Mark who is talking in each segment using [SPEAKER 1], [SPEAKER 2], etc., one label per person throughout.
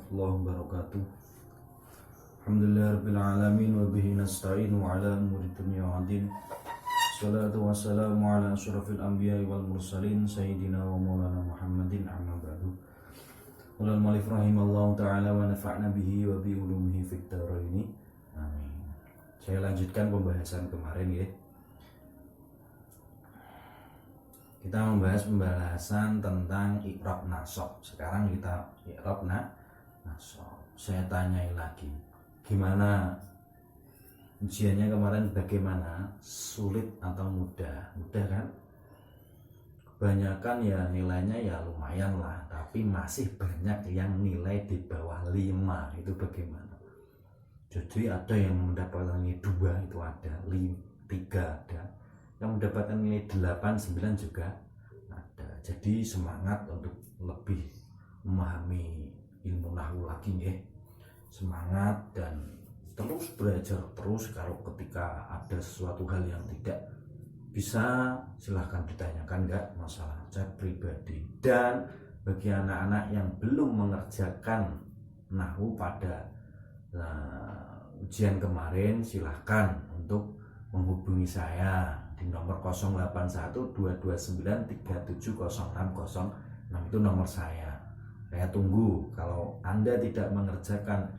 [SPEAKER 1] warahmatullahi wabarakatuh. Alhamdulillah rabbil alamin wa bihi nasta'inu ala umuri dunya waddin. Salatu wassalamu ala asyrafil anbiya'i wal mursalin sayyidina wa maulana Muhammadin amma ba'du. Qala al-mu'allif rahimallahu ta'ala wa nafa'na bihi wa bi ulumihi fid dharain. Amin. Saya lanjutkan pembahasan kemarin ya. Kita membahas pembahasan tentang i'rab nasab. Sekarang kita i'rab nasab. Saya tanyai lagi, gimana ujiannya kemarin, bagaimana, sulit atau mudah? Mudah kan? Kebanyakan ya nilainya ya lumayan lah, tapi masih banyak yang nilai di bawah 5. Itu bagaimana? Jadi ada yang mendapatkan nilai 2, itu ada 3 ada, yang mendapatkan nilai 8, 9 juga ada. Jadi semangat untuk lebih memahami ilmu nahwu lagi ya. Semangat dan terus belajar terus. Kalau ketika ada sesuatu hal yang tidak bisa, silahkan ditanyakan, enggak masalah, chat pribadi. Dan bagi anak-anak yang belum mengerjakan nahwu pada ujian kemarin, silahkan untuk menghubungi saya di nomor 081229370606. Itu nomor saya tunggu. Kalau Anda tidak mengerjakan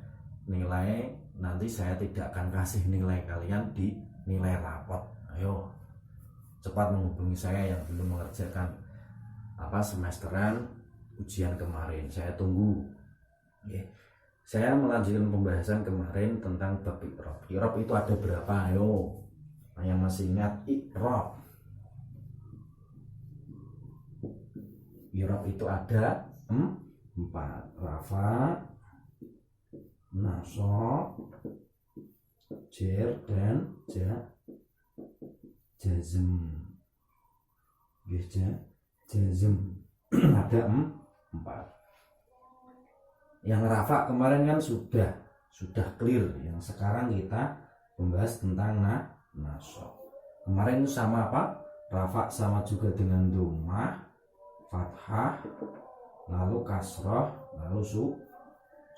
[SPEAKER 1] nilai, nanti saya tidak akan kasih nilai kalian di nilai rapot. Ayo cepat menghubungi saya yang belum mengerjakan semesteran ujian kemarin. Saya tunggu. Saya melanjutkan pembahasan kemarin tentang bab i'rab. I'rab itu ada berapa? Ayo, yang masih ingat i'rab. I'rab itu ada 4: rafa, nasab, jer, dan jazm. Jazm ada 4. Yang rafa kemarin kan sudah clear. Yang sekarang kita membahas tentang nasab. Kemarin itu sama apa? Rafa sama juga dengan dhammah, fathah, lalu kasrah, lalu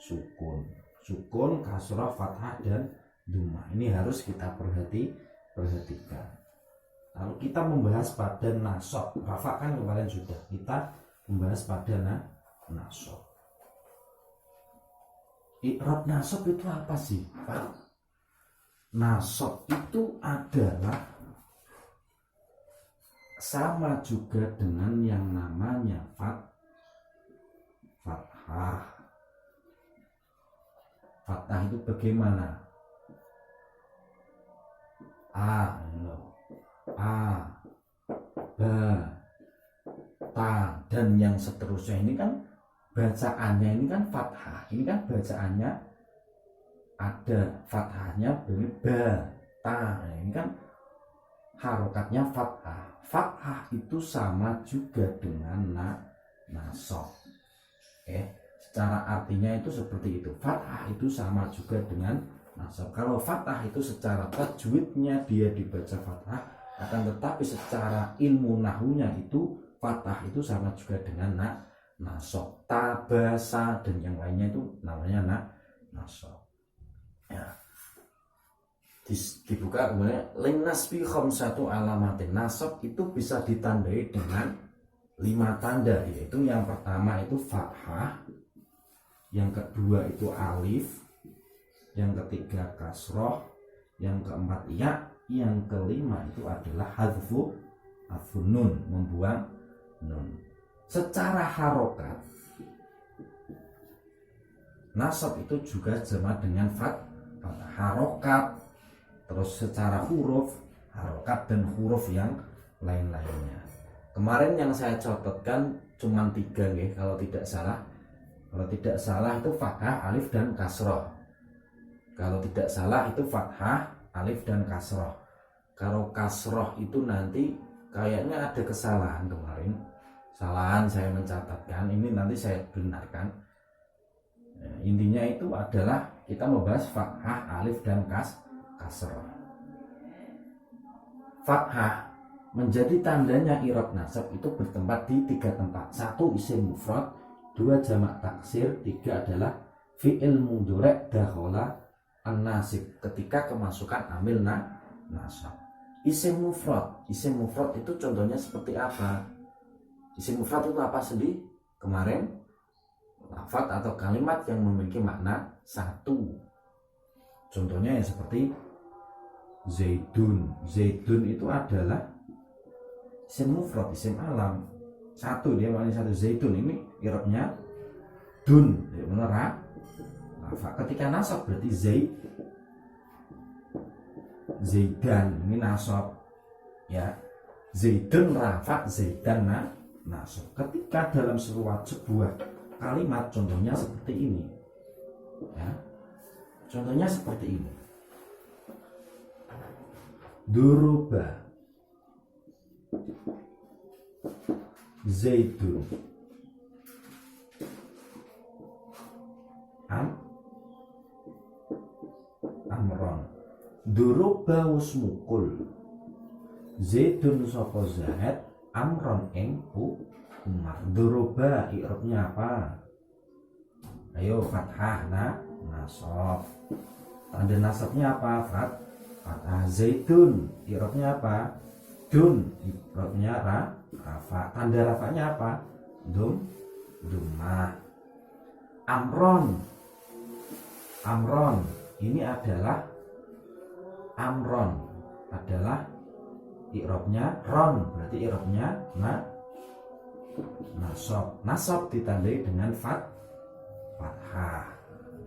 [SPEAKER 1] sukun, kasrah, fathah, dan dhammah. Ini harus kita perhatikan. Lalu kita membahas pada nasab. Rafa kan kemarin sudah, kita membahas pada nasab. I'rab nasab itu apa sih, Pak? Nasab itu adalah sama juga dengan yang namanya fathah. Fathah itu bagaimana? A, ba, ta, dan yang seterusnya. Ini kan bacaannya, ini kan fathah. Ini kan bacaannya ada fathahnya, ba, ta. Ini kan harokatnya fathah. Fathah itu sama juga dengan nasab. Secara artinya itu seperti itu. Fathah itu sama juga dengan nasab. Kalau fathah itu secara tajwidnya dia dibaca fathah, akan tetapi secara ilmu nahunya itu fathah itu sama juga dengan nasab. Tabasa dan yang lainnya itu namanya nasab. Dibuka kemudian linnasbi khamsatu alamatin. Nasab itu bisa ditandai dengan 5 tanda, yaitu yang pertama itu fathah, yang kedua itu alif, yang ketiga kasroh, yang keempat ya, yang kelima itu adalah hadfu nun, membuang nun. Secara harokat, nasab itu juga sama dengan fathah, harokat. Terus secara huruf, harokat dan huruf yang lain-lainnya. Kemarin yang saya catatkan cuma 3 nih, kalau tidak salah. Kalau tidak salah itu fathah, alif, dan kasroh. Kalau tidak salah itu fathah, alif, dan kasroh. Kalau kasroh itu nanti kayaknya ada kesalahan kemarin. Kesalahan saya mencatatkan, ini nanti saya benarkan. Intinya itu adalah kita membahas fathah, alif, dan kasroh. Fathah menjadi tandanya i'rab nasab itu bertempat di 3 tempat. 1 isim mufrad, 2 jamak taksir, 3 adalah fi'il mudhari' dakhala an-nasib, ketika kemasukan amil nasab. Isim mufrad itu contohnya seperti apa? Isim mufrad itu apa sendiri? Kemarin lafaz atau kalimat yang memiliki makna satu. Contohnya yang seperti Zaidun. Zaidun itu adalah isim mufrad, isim alam. Satu, dia maknanya satu. Zaidun ini i'rabnya dun, ya benar. Ketika nasab berarti Zaidan, ini nasab ya. Zaidun rafa, Zaidan nasab. Ketika dalam sebuah kalimat contohnya seperti ini ya. Contohnya seperti ini. Duruba Zaidun Amron. Duruba wis mukul Zaidun sapa Zaid Amron ing Umar. Duruba i'rabnya apa? Ayo, fathah nasab. Tanda nasabnya apa? Fathah. Zaidun i'rabnya apa? Dun, i'rabnya rafa. Tanda rafanya apa? Dhammah. Amron ini adalah i'rabnya ron, berarti i'rabnya nasab ditandai dengan fathah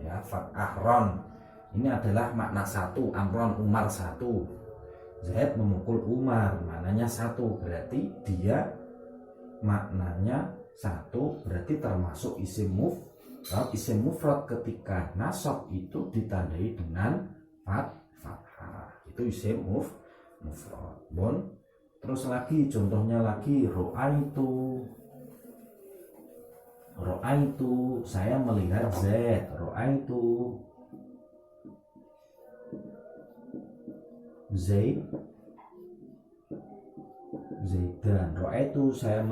[SPEAKER 1] ya, fathah ron. Ini adalah makna satu. Amron, Umar satu. Zaid memukul Umar, maknanya satu, berarti dia maknanya satu, berarti termasuk isim mufrad ketika nasab itu ditandai dengan fathah. Itu isim mufrad. Terus lagi contohnya lagi ro'aitu saya melihat Zaid. Ro'aitu Zaidan. Ro'aitu saya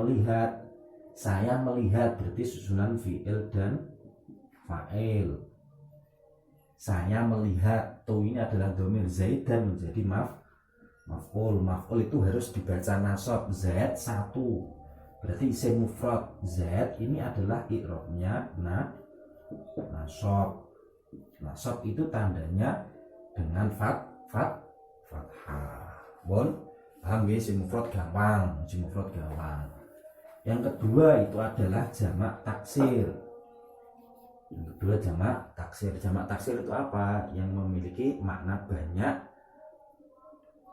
[SPEAKER 1] melihat berarti susunan fi'il dan fa'il. Saya melihat, tuh ini adalah dhamir. Zaidan menjadi maf'ul. Maf'ul itu harus dibaca nasab. Zaid satu, berarti isim mufrad. Zaid ini adalah i'rabnya nasab. Nasab itu tandanya dengan fathah. Paham ya? Isim mufrad gampang. Yang kedua itu adalah jamak taksir. Jamak taksir itu apa? Yang memiliki makna banyak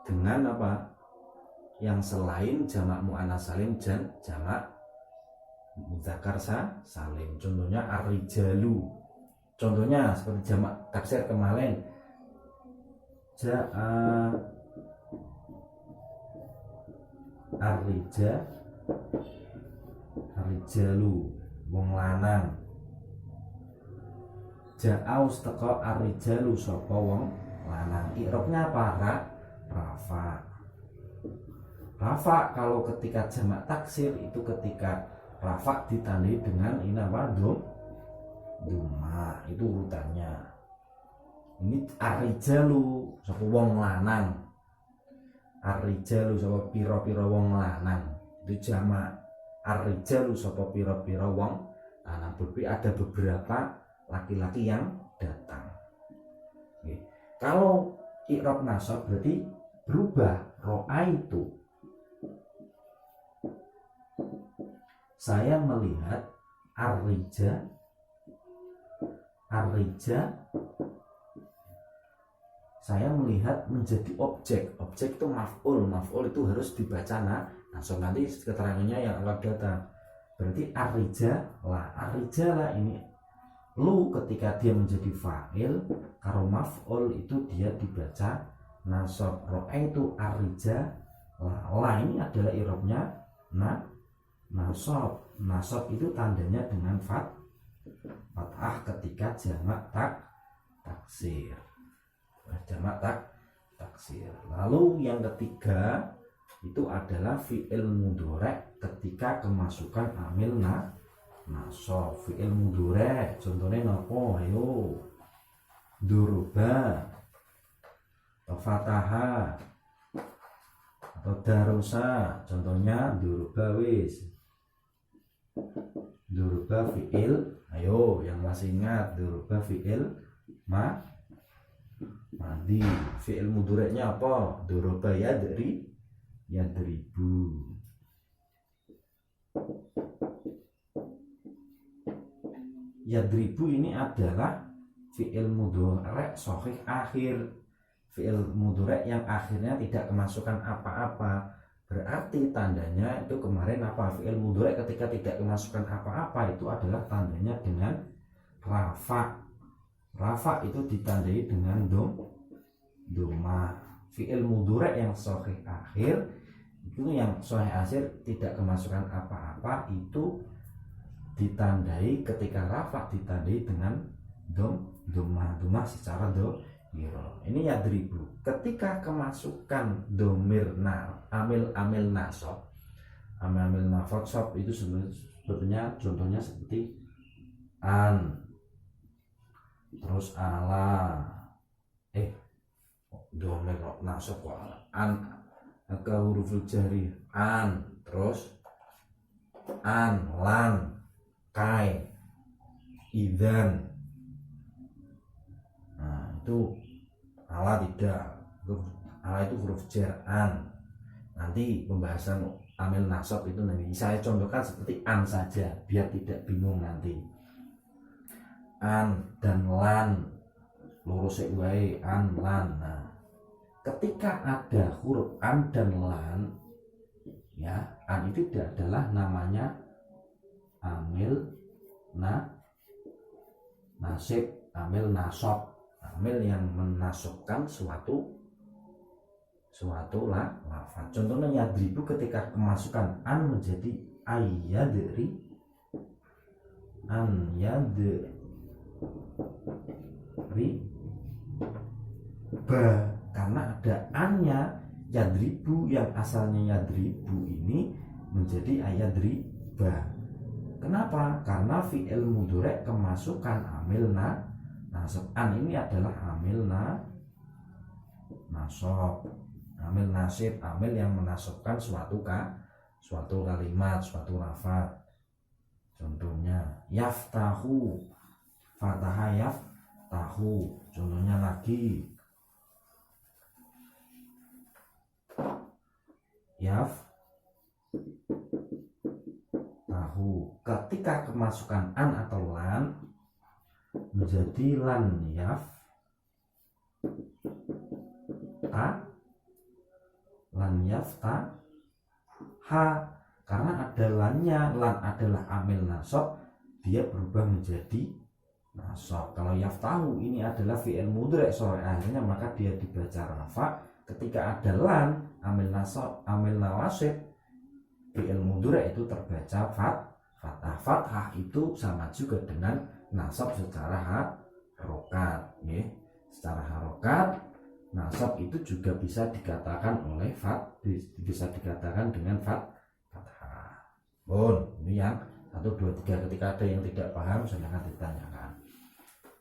[SPEAKER 1] dengan apa? Yang selain jamak muannats salim dan jamak mudzakkar salim. Contohnya ar-rijalu. Contohnya seperti jamak taksir kemarin. Ja'a ar-rijalu wong lanang. Ja'aus teko ar-rijalu sapa wong lanang. I'rabnya apa? Rafa kalau ketika jamak taksir itu ketika rafa ditandai dengan ini apa? Dhammah. Itu urutannya. Ini ar-rijalu sapa wong lanang. Ar-rijalu sapa pira-pira wong lanang. Itu jamak. Ar-rijalu sapa pira-pira wong lanang. Berarti ada beberapa laki-laki yang datang. Oke. Kalau i'rab nasab berarti berubah. Ro'aitu, saya melihat ar-rija. Saya melihat menjadi objek itu maf'ul itu harus dibaca nasab. Nanti keterangannya yang akan datang. Berarti ar-rija lah ini lu ketika dia menjadi fa'il, karo maf'ul itu dia dibaca nasab. Ro'aitu ar-rija la ini adalah i'rabnya nasab. Nasab itu tandanya dengan fathah ketika jamak taksir. Lalu yang ketiga itu adalah fi'il mudhari' ketika kemasukan amil nasab. Fi'il mudhari contohnya nopo? Ayo, duruba atau fataha atau darusa, contohnya duruba. Wis, duruba fi'il, ayo yang masih ingat, duruba fi'il madi. Fi'il mudhari'nya apa? Duruba yadribu. Yadribu ini adalah fi'il mudhari' shahih akhir, fi'il mudhari' yang akhirnya tidak kemasukan apa-apa. Berarti tandanya itu kemarin apa? Fi'il mudhari' ketika tidak kemasukan apa-apa itu adalah tandanya dengan rafa. Rafa itu ditandai dengan doma. Fi'il mudhari' yang shahih akhir itu, yang shahih akhir tidak kemasukan apa-apa, itu ditandai ketika rafa ditandai dengan doma secara dohiro. Ini yadribu. Ketika kemasukan domir amil nasab, amil nasab itu sebetulnya contohnya seperti an, terus ala, domir nasab an ke huruf jari, an, terus an, lan, kai, idan. Nah itu ala tidak, ala itu huruf jar, an. Nanti pembahasan amil nasab itu nanti saya contohkan seperti an saja biar tidak bingung nanti. An dan lan, lurus wae, an, lan. Nah, ketika ada huruf an dan lan, ya, an itu adalah namanya amil nasib, amil nasab, amil yang menasabkan suatu lafaz. Contohnya yadribu ketika kemasukan an menjadi ayyadri, an yadri ba, karena ada annya. Yadribu yang asalnya yadribu ini menjadi ayadri ba. Kenapa? Karena fi'il mudhari' kemasukan amil nasab. An ini adalah amil nasab, amil nasib, amil yang menasabkan suatu kalimat, suatu lafaz. Contohnya yaftahu, fataha yaftahu. Contohnya lagi tahu. Ketika kemasukan an atau lan menjadi lan yafta ha, karena ada lannya, lan adalah amil nasab, dia berubah menjadi nasab. Kalau yaftahu ini adalah fi'il mudhari' sore akhirnya, maka dia dibaca rafa. Ketika ada lan amil nasab, amil nawasib, fi'il mudhari' itu terbaca fathah. Fathah itu sama juga dengan nasab secara harokat, ya. Secara harokat nasab itu juga bisa dikatakan oleh bisa dikatakan dengan fathah. Ini yang 1, 2, 3. Ketika ada yang tidak paham silakan ditanyakan.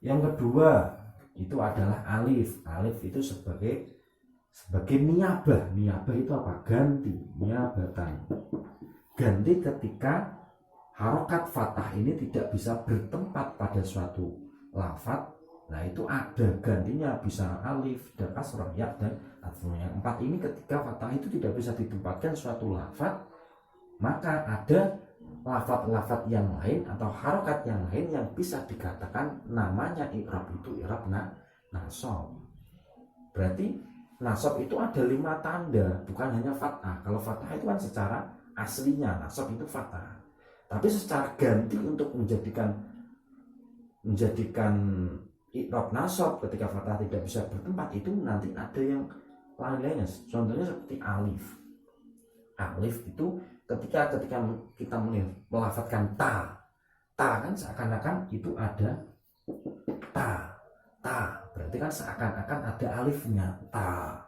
[SPEAKER 1] Yang kedua itu adalah alif. Alif itu sebagai niyabah. Niyabah itu apa? Ganti, niyabatan. Ganti ketika harokat fathah ini tidak bisa bertempat pada suatu lafaz. Nah itu ada gantinya, bisa alif dan kasrah, ya, dan atfu. Yang 4 ini ketika fathah itu tidak bisa ditempatkan suatu lafaz, maka ada lafaz-lafaz yang lain atau harokat yang lain yang bisa dikatakan namanya i'rab itu i'rab nasab. Berarti nasab itu ada 5 tanda, bukan hanya fathah. Kalau fathah itu kan secara aslinya nasab itu fathah. Tapi secara ganti untuk menjadikan i'rab nasab ketika fathah tidak bisa bertempat, itu nanti ada yang lain-lainnya. Contohnya seperti alif. Alif itu ketika kita melafadzkan ta kan seakan-akan itu ada ta. Berarti kan seakan-akan ada alifnya, ta.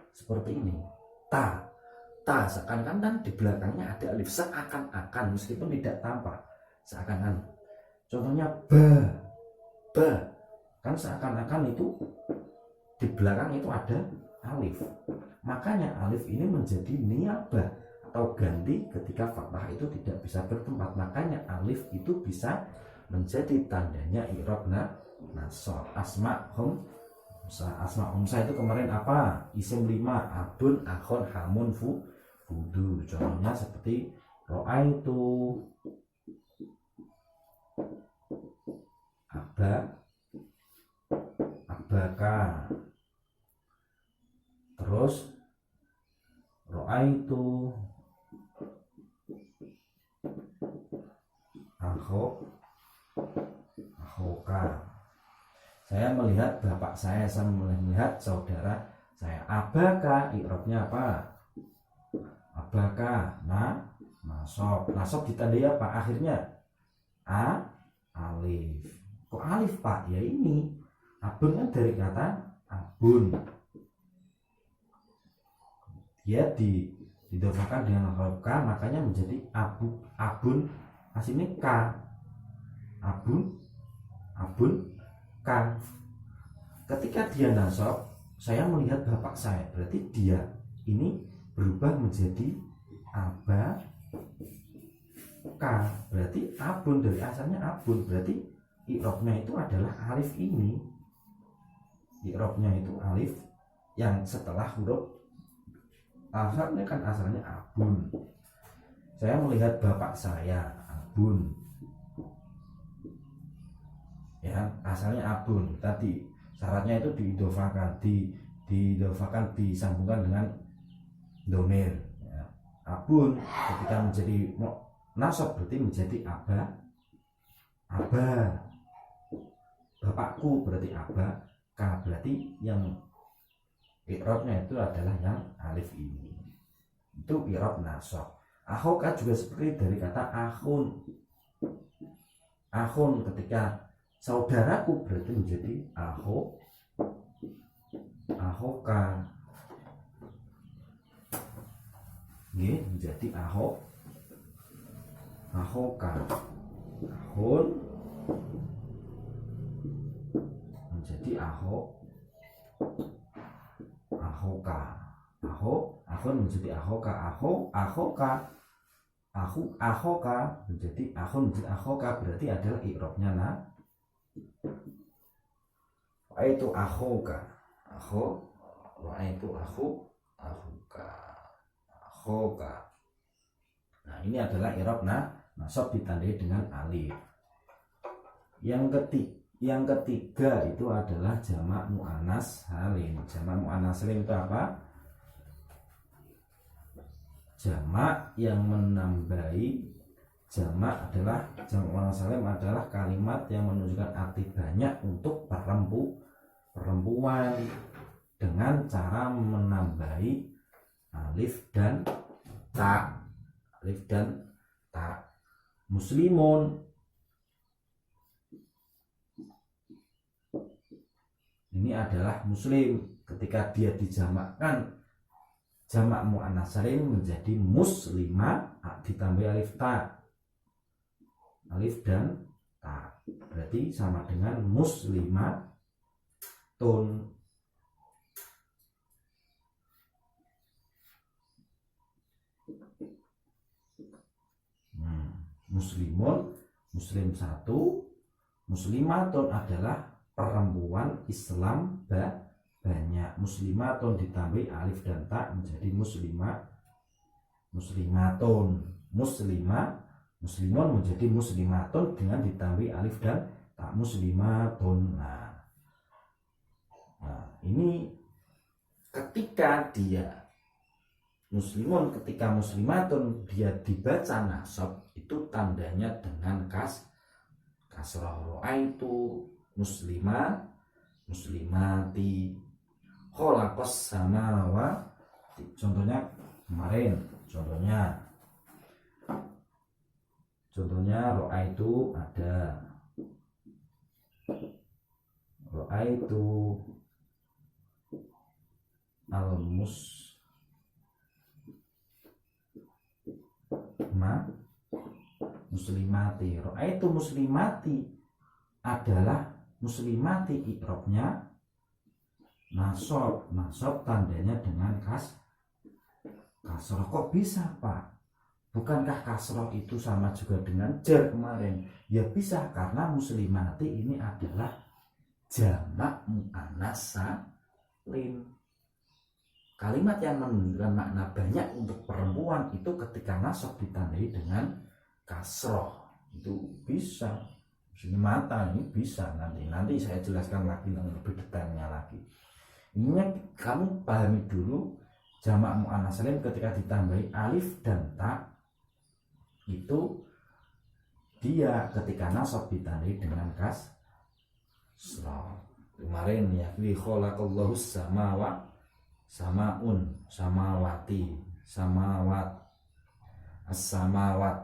[SPEAKER 1] Seperti ini. Ta seakan-akan kan di belakangnya ada alif, seakan-akan, meskipun tidak tampak. seakan-akan. Contohnya ba, kan seakan-akan itu di belakang itu ada alif. Makanya alif ini menjadi niyabah atau ganti ketika fathah itu tidak bisa bertempat. Makanya alif itu bisa menjadi tandanya i'rab nasab. Asma umsa itu kemarin apa? Isim 5, abun, akhon, hamun, fudu. Contohnya seperti ro'aitu, abaka, terus ro'aitu, akhoka. Saya melihat bapak saya melihat saudara saya. Abaka i'rabnya apa? Abaka nasab ditandai apa? Akhirnya alif. Kok alif Pak? Ya ini abun kan dari kata abun. Dia didofakan dengan huruf K, makanya menjadi abun aslinya K. Abun K. Ketika dia nasab, saya melihat bapak saya, berarti dia ini berubah menjadi aba K, berarti abun, dari asalnya abun, berarti i'rabnya itu adalah alif ini. I'rabnya itu alif yang setelah huruf asalnya kan asalnya abun. Saya melihat bapak saya, abun. Ya, asalnya abun. Tadi syaratnya itu diidofakan, disambungkan dengan domir. Ya. Abun ketika menjadi nasab berarti menjadi aba. Bapakku berarti aba. K berarti yang i'rabnya itu adalah yang alif ini. Itu i'rab nasab. Akhoka juga seperti dari kata akhun. Akhun ketika saudaraku berarti menjadi akhoka. Ini menjadi akhoka. Akhun menjadi akhoka. Akhun menjadi akhoka. Akhoka menjadi akhun menjadi akhoka, berarti adalah i'rabnya itu akhoka. Itu akhoka. Nah, ini adalah i'rab nasab ditandai dengan alif. Yang ketiga itu adalah jamak muannas salim. Jamak muannas salim itu apa? Jamak yang menambahi jamak muannas salim adalah kalimat yang menunjukkan arti banyak untuk perempuan dengan cara menambahi alif dan ta. Muslimun, ini adalah muslim. Ketika dia dijamakkan jamak muannas salim menjadi muslimah ditambah alif dan ta, berarti sama dengan muslimatun. Muslimun, muslim satu, muslimatun adalah perempuan Islam banyak. Muslimatun ditambah alif dan ta menjadi muslimatun. Muslimun menjadi muslimatun dengan ditambah alif dan ta muslimatun. Nah, ini ketika dia muslimun, ketika muslimatun dia dibaca nasab itu tandanya dengan kasrah. Ro'aitu muslimati, khalaqas samawati. Contohnya kemarin, contohnya ro'aitu ada ro'aitu muslimati. Ra'aitu muslimati adalah muslimati, i'rabnya nasab. Nasab tandanya dengan kasroh. Kok bisa Pak? Bukankah kasroh itu sama juga dengan jar kemarin? Ya bisa, karena muslimati ini adalah jamak muannats salim. Kalimat yang menunjukkan makna banyak untuk perempuan itu ketika nasab ditandai dengan kasroh itu bisa. Muslimata ini bisa, nanti saya jelaskan lagi lebih detailnya lagi. Ini kamu pahami dulu jamak muannats salim ketika ditambahi alif dan ta itu dia ketika nasab ditandai dengan kasroh. Kemarin ya, li khalaqallahu samaun, samawati, samawat, as-samawat,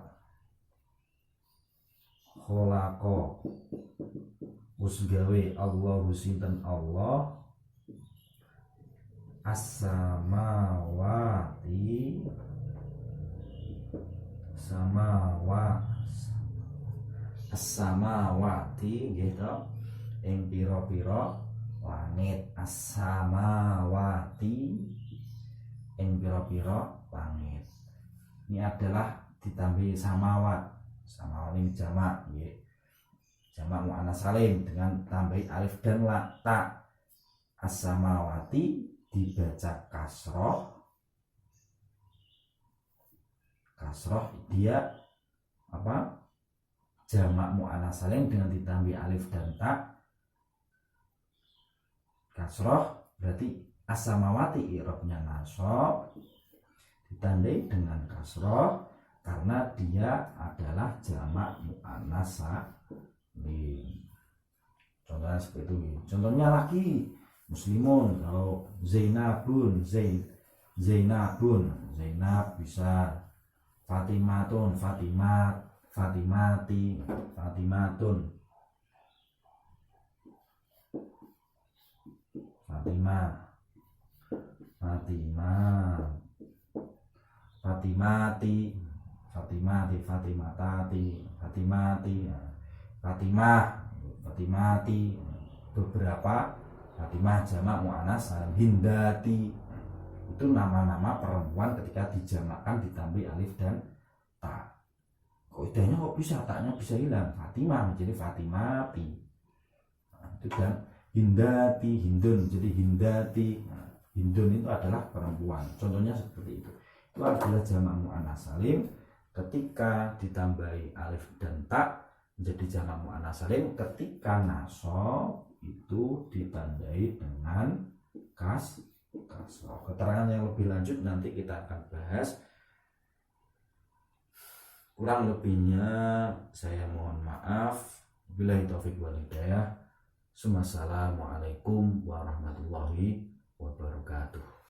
[SPEAKER 1] khalaqa usgawe Allahu sinten Allah, as-samawati, as-samawati gitu, ing pira-pira langit, as-samawati ing pira-pira langit. Ini adalah ditambahi samawat. Samawat ini jamak nggih. Jamak muannats salim dengan tambahi alif dan la ta. As-samawati dibaca kasroh. Kasroh dia apa? Jamak muannats salim dengan ditambahi alif dan ta. Kasroh berarti as-samawati i'rabnya nasab ditandai dengan kasroh karena dia adalah jamak muannats salim. Contohnya seperti itu. Contohnya lagi muslimun, kalau Zainabun, Zainabun, Zainab bisa, Fatimatun, Fatimat, Fatimati, Fatimatun, Fatimah, Fatimah, Fatimati, Fatimati, Fatimatati, Fatimati, Fatimah, Fatimati, beberapa Fatimah jamak muannats salim, Hindati itu nama-nama perempuan ketika dijamakkan ditambahi alif dan ta. Kaidahnya kok bisa taknya bisa hilang, Fatimah menjadi Fatimati. Nah, itu dan Hindati, Hindun jadi Hindati. Nah, Hindun itu adalah perempuan. Contohnya seperti itu. Itu adalah jamak muannats salim ketika ditambahi alif dan ta menjadi jamak muannats salim ketika nasab itu ditandai dengan kasroh. Keterangan yang lebih lanjut nanti kita akan bahas. Kurang lebihnya saya mohon maaf. Billahi taufik wal hidayah. Assalamualaikum warahmatullahi wabarakatuh.